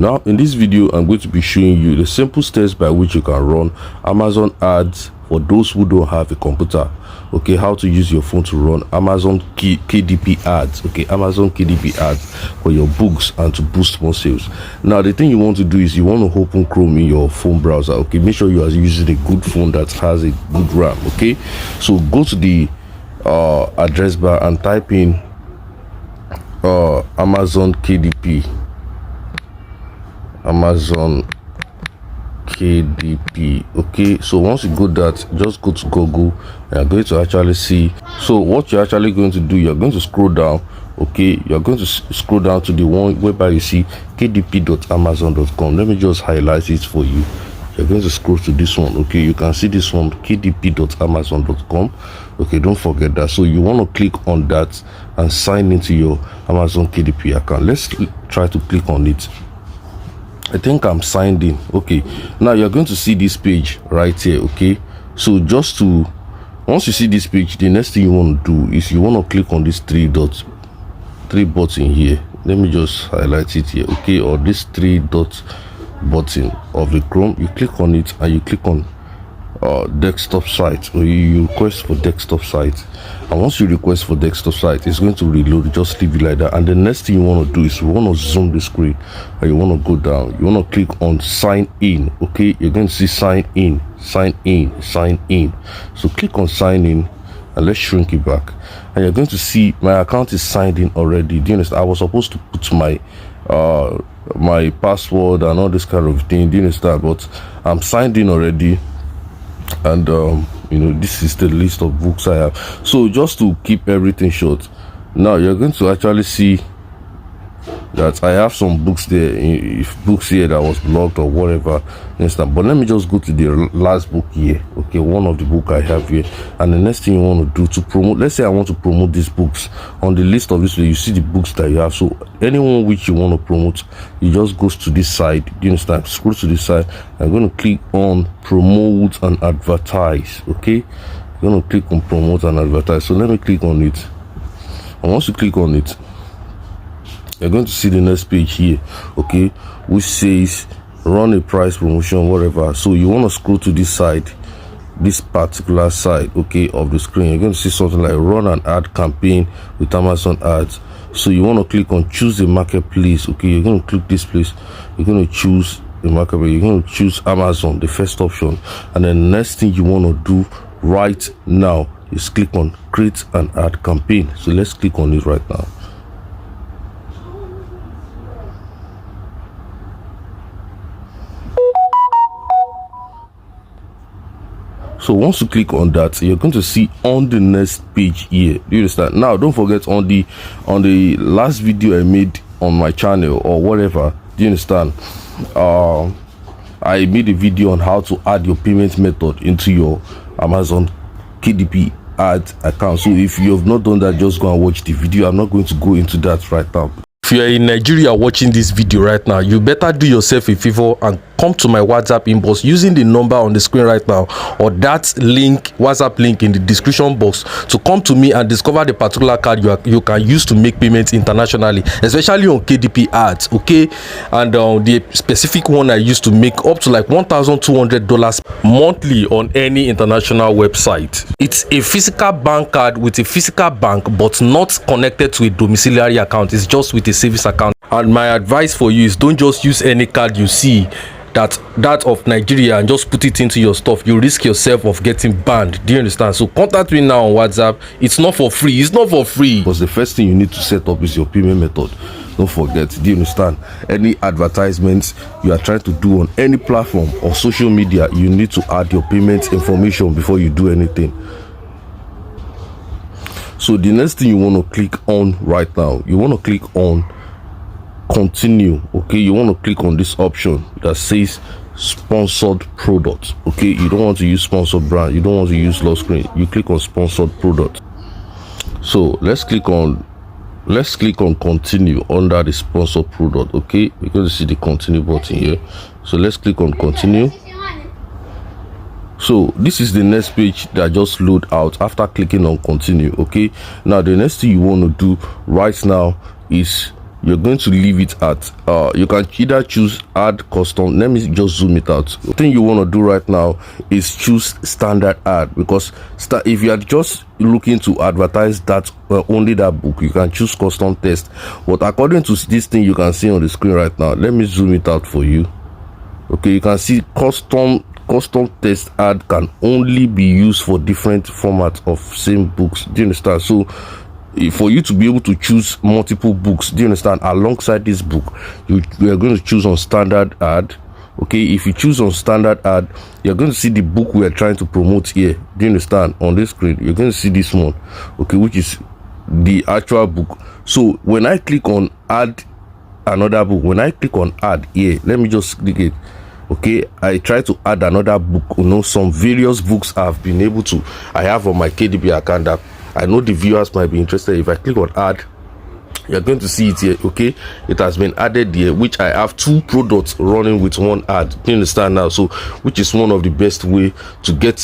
Now in this video, I'm going to be showing you the simple steps by which you can run Amazon ads for those who don't have a computer. Okay, how to use your phone to run Amazon KDP ads. Okay, Amazon KDP ads for your books and to boost more sales. Now the thing you want to do is you want to open Chrome in your phone browser. Okay, make sure you are using a good phone that has a good RAM. Okay, so go to the address bar and type in Amazon KDP. Amazon KDP. Okay, so once you go that, just go to Google and you're going to actually see. So what you're actually going to do, you're going to scroll down. Okay, you're going to scroll down to the one whereby you see kdp.amazon.com. let me just highlight it for you. You're going to scroll to this one. Okay, you can see this one, kdp.amazon.com. okay, don't forget that. So you want to click on that and sign into your Amazon KDP account. Let's try to click on it. I think I'm signed in. Okay, now you're going to see this page right here. Okay, so once you see this page, the next thing you want to do is you want to click on this three button here. Let me just highlight it here. Okay, or this three dot button of the Chrome, you click on it and you click on desktop site, or you request for desktop site. And once you request for desktop site, it's going to reload. Just leave it like that. And the next thing you want to do is you want to zoom the screen and you want to go down. You want to click on sign in. Okay, you're going to see sign in. So click on sign in and let's shrink it back, and you're going to see my account is signed in already. Do you understand? I was supposed to put my my password and all this kind of thing. Do you understand? But I'm signed in already. And you know, this is the list of books I have. So just to keep everything short, now you're going to actually see that I have some books there, if books here that was blocked or whatever. But let me just go to the last book here. Okay, one of the book I have here. And the next thing you want to do to promote, let's say I want to promote these books on the list of this, you see the books that you have. So anyone which you want to promote, you just go to this side. Do you understand? Scroll to this side. I'm going to click on promote and advertise. Okay, I'm going to click on promote and advertise. So let me click on it. And once you click on it, you're going to see the next page here, okay, which says run a price promotion, whatever. So you want to scroll to this side, this particular side, okay, of the screen. You're going to see something like run an ad campaign with Amazon ads. So you want to click on choose a marketplace. Okay, you're going to click this place. You're going to choose the marketplace. You're going to choose Amazon, the first option. And then the next thing you want to do right now is click on create an ad campaign. So let's click on it right now. So once you click on that, you're going to see on the next page here. Do you understand? Now don't forget, on the last video I made on my channel or whatever, do you understand, I made a video on how to add your payment method into your Amazon KDP ad account. So if you have not done that, just go and watch the video. I'm not going to go into that right now. If you are in Nigeria watching this video right now, you better do yourself a favor and come to my WhatsApp inbox using the number on the screen right now, or that link, WhatsApp link in the description box, to come to me and discover the particular card you can use to make payments internationally, especially on KDP ads. Okay, and the specific one I used to make up to like $1,200 monthly on any international website. It's a physical bank card with a physical bank, but not connected to a domiciliary account. It's just with a savings account. And my advice for you is don't just use any card you see that of Nigeria and just put it into your stuff. You risk yourself of getting banned. Do you understand? So contact me now on WhatsApp. It's not for free. It's not for free. Because the first thing you need to set up is your payment method. Don't forget. Do you understand? Any advertisements you are trying to do on any platform or social media, you need to add your payment information before you do anything. So the next thing you want to click on right now, you want to click on continue. Okay, you want to click on this option that says sponsored product. Okay, you don't want to use sponsored brand, you don't want to use lock screen, you click on sponsored product. So let's click on continue under the sponsored product. Okay, we're going to see the continue button here. So let's click on continue. So this is the next page that just load out after clicking on continue. Okay, now the next thing you want to do right now is you're going to leave it at you can either choose add custom. Let me just zoom it out. The thing you want to do right now is choose standard ad, because if you are just looking to advertise that only that book, you can choose custom test. But according to this thing you can see on the screen right now, let me zoom it out for you. Okay, you can see custom test ad can only be used for different formats of same books. Do you understand? So for you to be able to choose multiple books, do you understand, alongside this book, you are going to choose on standard ad. Okay, if you choose on standard ad, you're going to see the book we are trying to promote here. Do you understand? On this screen you're going to see this one, okay, which is the actual book. So when I click on add another book, when I click on add here, let me just click it. Okay, I try to add another book. You know, some various books I have on my KDP account that I know the viewers might be interested. If I click on add, you're going to see it here. Okay, it has been added here, which I have 2 products running with one ad. You understand now? So which is one of the best way to get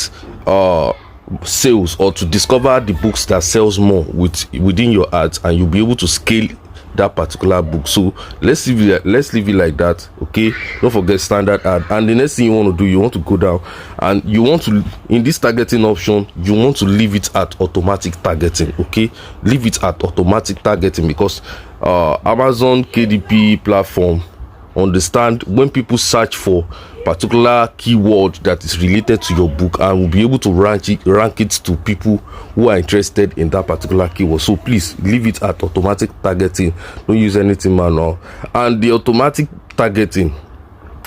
sales, or to discover the books that sells more within your ads, and you'll be able to scale that particular book. So let's leave it like that. Okay, don't forget standard ad. And the next thing you want to do, you want to go down and you want to, in this targeting option, you want to leave it at automatic targeting. Okay, leave it at automatic targeting, because Amazon KDP platform understand when people search for particular keyword that is related to your book, and will be able to rank it to people who are interested in that particular keyword. So please leave it at automatic targeting. Don't use anything manual. And the automatic targeting,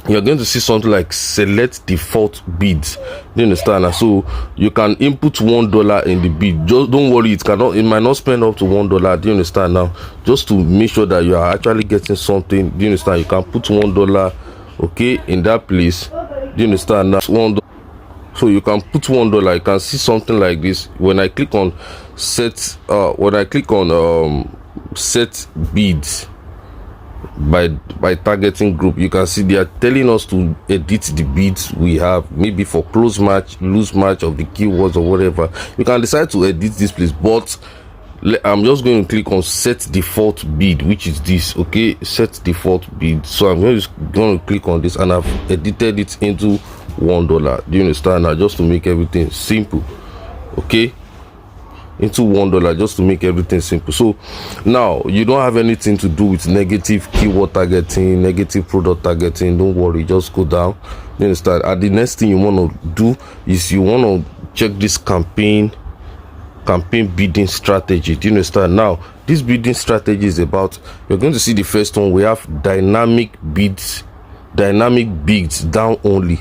you're going to see something like select default bids. Do you understand? And so you can input $1 in the bid. Just don't worry, it might not spend up to $1. Do you understand now? Just to make sure that you are actually getting something. Do you understand? You can put $1, okay, in that place. Do you understand? Now $1. So you can put $1. You can see something like this. When I click on set set bids by targeting group, you can see they are telling us to edit the bids we have, maybe for close match, loose match of the keywords or whatever. You can decide to edit this place, but I'm just going to click on set default bid, which is this. Okay, set default bid. So I'm going to click on this, and I've edited it into $1. Do you understand now? Just to make everything simple. Okay, into $1, just to make everything simple. So now you don't have anything to do with negative keyword targeting, negative product targeting. Don't worry, just go down. You understand? And the next thing you want to do is you want to check this campaign bidding strategy. Do you understand? Now this bidding strategy is about, you're going to see the first one. We have dynamic bids down only,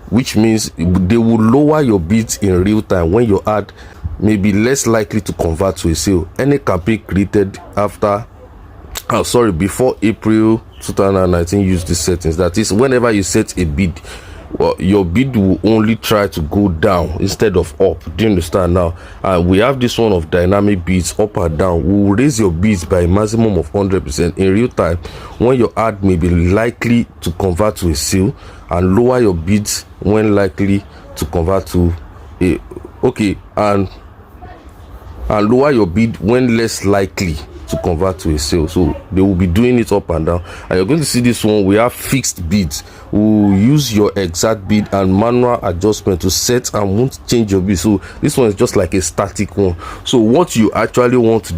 which means they will lower your bids in real time when your ad may be less likely to convert to a sale. Any campaign created before April 2019 use these settings. That is, whenever you set a bid, your bid will only try to go down instead of up. Do you understand now? And we have this one of dynamic bids, up and down. We will raise your bids by a maximum of 100% in real time when your ad may be likely to convert to a sale, and lower your bids when likely to convert to a and lower your bid when less likely to convert to a sale. So they will be doing it up and down. And you're going to see this one. We have fixed bids. We'll use your exact bid and manual adjustment to set and won't change your bid. So this one is just like a static one. So what you actually want to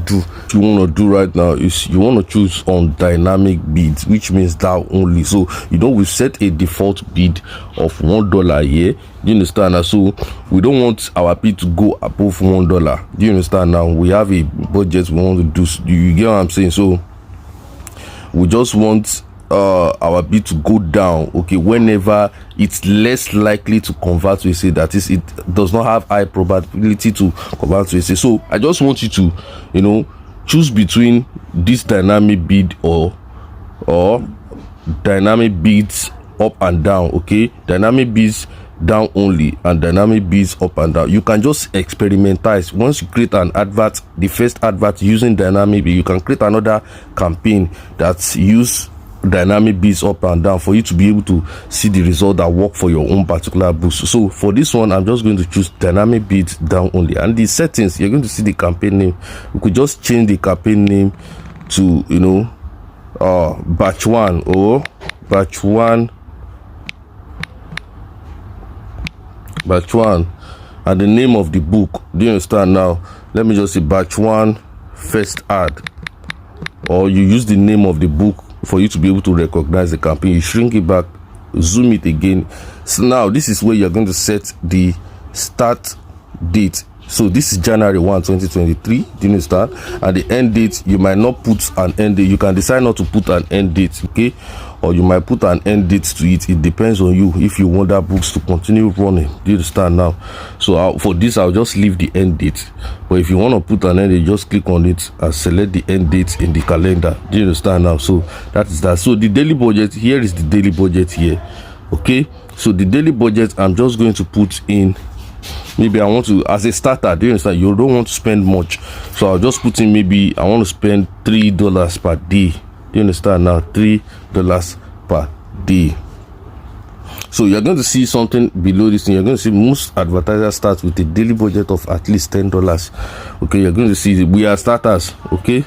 do right now is you want to choose on dynamic bids, which means that only. So we set a default bid of $1 here. Do you understand? And so we don't want our bid to go above $1. Do you understand? Now we have a budget we want to do. You get what I'm saying? So we just want our bid to go down, okay, whenever it's less likely to convert to a sale. That is, it does not have high probability to convert to a sale. So I just want you to choose between this dynamic bid or dynamic bids up and down. Okay, dynamic bids down only and dynamic bids up and down. You can just experimentize. Once you create an advert, the first advert using dynamic bid, you can create another campaign that's use dynamic bids up and down for you to be able to see the result that work for your own particular boost. So for this one, I'm just going to choose dynamic bids down only. And the settings, you're going to see the campaign name. You could just change the campaign name to batch one or batch one, and the name of the book. Do you understand now? Let me just say batch one first ad, or you use the name of the book for you to be able to recognize the campaign. You shrink it back, zoom it again. So now this is where you're going to set the start date. So this is January 1, 2023. Do you understand? And the end date, you might not put an end date. You can decide not to put an end date, okay? Or you might put an end date to it. It depends on you if you want that books to continue running. Do you understand now? So for this, I'll just leave the end date. But if you want to put an end date, just click on it and select the end date in the calendar. Do you understand now? So that is that. So the daily budget, here is the daily budget here, okay? So the daily budget, I'm just going to put in, maybe I want to, as a starter, do you understand? You don't want to spend much, so I'll just put in, maybe I want to spend $3 per day. Do you understand now? $3 per day. So you're going to see something below this thing. You're going to see most advertisers start with a daily budget of at least $10. Okay, you're going to see we are starters. Okay,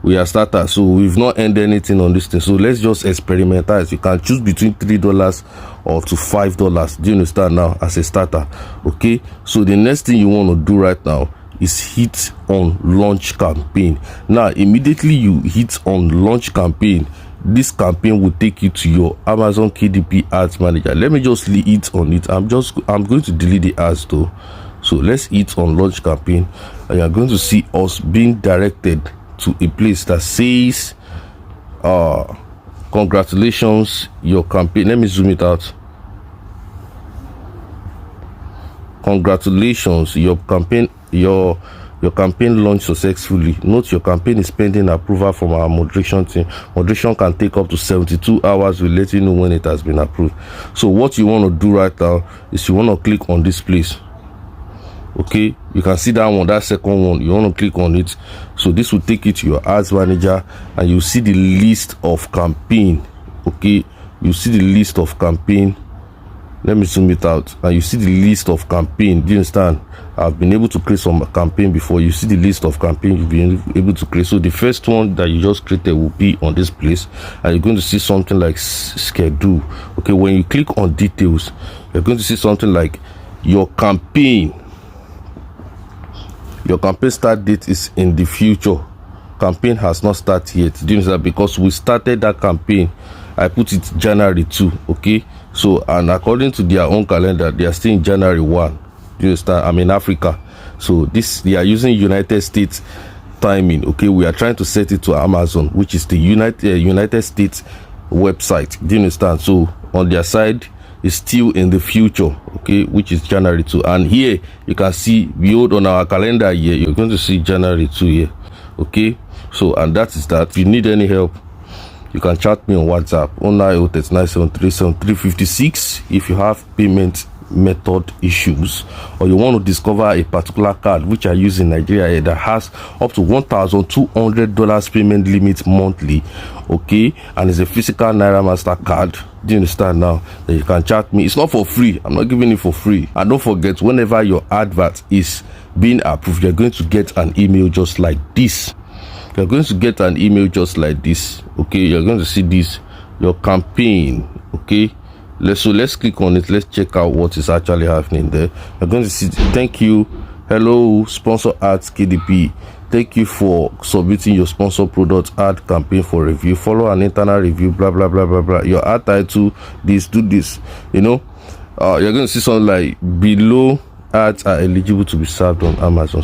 we are starters, so we've not earned anything on this thing. So let's just experimentize. You can choose between $3 or to $5. Do you understand now? As a starter. Okay, so the next thing you want to do right now is hit on launch campaign. Now immediately you hit on launch campaign, this campaign will take you to your Amazon KDP ads manager. Let me just hit on it. I'm going to delete the ads though. So let's hit on launch campaign, and you're going to see us being directed to a place that says congratulations, your campaign. Let me zoom it out. Congratulations, your campaign launched successfully. Note your campaign is pending approval from our moderation team. Moderation can take up to 72 hours. We'll let you know when it has been approved. So what you want to do right now is you want to click on this place. Okay, you can see that one, that second one. You want to click on it. So this will take you to your ads manager, and you see the list of campaign. Okay, you see the list of campaign. Let me zoom it out, and you see the list of campaign. Do you understand? I've been able to create some campaign before. You see the list of campaign you've been able to create. So the first one that you just created will be on this place, and you're going to see something like schedule. Okay, when you click on details, you're going to see something like your campaign start date is in the future. Campaign has not started yet. Do you understand? Because we started that campaign, I put it January 2. Okay, so and according to their own calendar, they are still in January 1. Do you understand? I'm in Africa, so this, they are using United States timing. Okay, we are trying to set it to Amazon, which is the United States website. Do you understand? So on their side is still in the future, okay, which is January 2. And here you can see, viewed on our calendar here, you're going to see January 2 here. Okay, so and that is that. If you need any help, you can chat me on WhatsApp 09039737356. If you have payment method issues, or you want to discover a particular card which I use in Nigeria that has up to $1,200 payment limit monthly, okay, and it's a physical Naira Master card, do you understand now? Then you can chat me. It's not for free. I'm not giving it for free. And don't forget, whenever your advert is being approved, you're going to get an email just like this. You're going to get an email just like this. Okay, you're going to see this, your campaign. Okay, let's click on it. Let's check out what is actually happening there. You're going to see, thank you, hello, sponsor ads KDP. Thank you for submitting your sponsor product ad campaign for review. Follow an internal review, blah blah blah blah blah. Your ad title, this, do this. You know, you're going to see something like below ads are eligible to be served on Amazon.